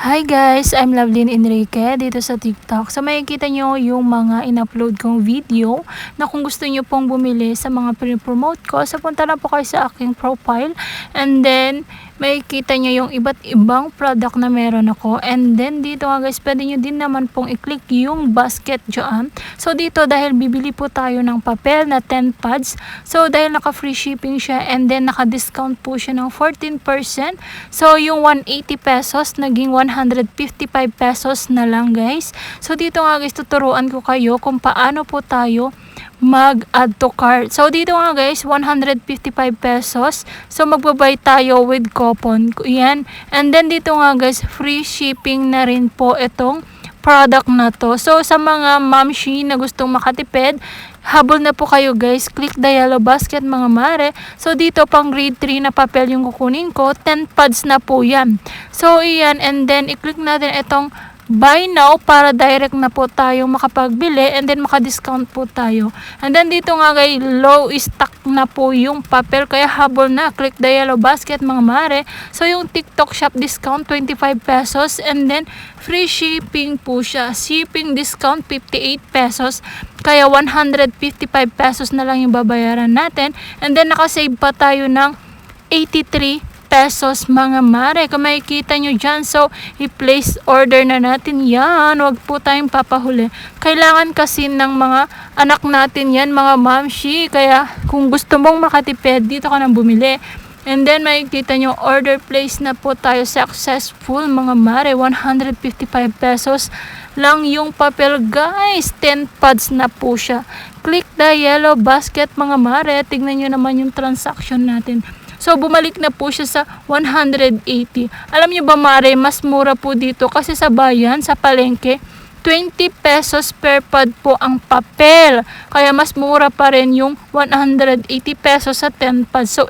Hi guys, I'm Lovelyn Enrique dito sa TikTok. So makikita nyo yung mga in-upload kong video na kung gusto nyo pong bumili sa mga pin-promote ko, so punta lang po kayo sa aking profile and then makikita nyo yung iba't ibang product na meron ako. And then dito nga guys, pwede nyo din naman pong i-click yung basket dyan. So dito dahil bibili po tayo ng papel na 10 pads, so dahil naka-free shipping siya and then naka-discount po siya ng 14%, so yung 180 pesos naging 155 pesos na lang guys. So dito nga guys, tuturuan ko kayo kung paano po tayo mag-add to cart. So dito nga guys, 155 pesos. So magbabay tayo with coupon. Yan. And then dito nga guys, free shipping na rin po itong product na to. So sa mga mamshi na gustong makatipid, habol na po kayo guys, click the yellow basket mga mare. So dito pang grade 3 na papel yung kukunin ko, 10 pads na po yan. So iyan, and then i-click natin itong buy now para direct na po tayo makapagbili and then maka-discount po tayo. And then dito nga guys, low stock na po yung papel kaya habol na, click the yellow basket mga mare. So yung TikTok shop discount 25 pesos and then free shipping po siya. Shipping discount 58 pesos. Kaya 155 pesos na lang yung babayaran natin. And then nakasave pa tayo ng 83 pesos mga mare. Kung makikita nyo dyan, so i-place order na natin yan. Huwag po tayong papahuli. Kailangan kasi ng mga anak natin yan, mga mamshi. Kaya kung gusto mong makatipid, dito ka nang bumili. And then makikita nyo, order place na po tayo, successful mga mare. 155 pesos lang yung papel guys. 10 pads na po siya. Click the yellow basket mga mare. Tignan nyo naman yung transaction natin. So, bumalik na po siya sa 180. Alam nyo ba mare, mas mura po dito kasi sa bayan, sa palengke, 20 pesos per pad po ang papel. Kaya mas mura pa rin yung 180 pesos sa 10 pads. So,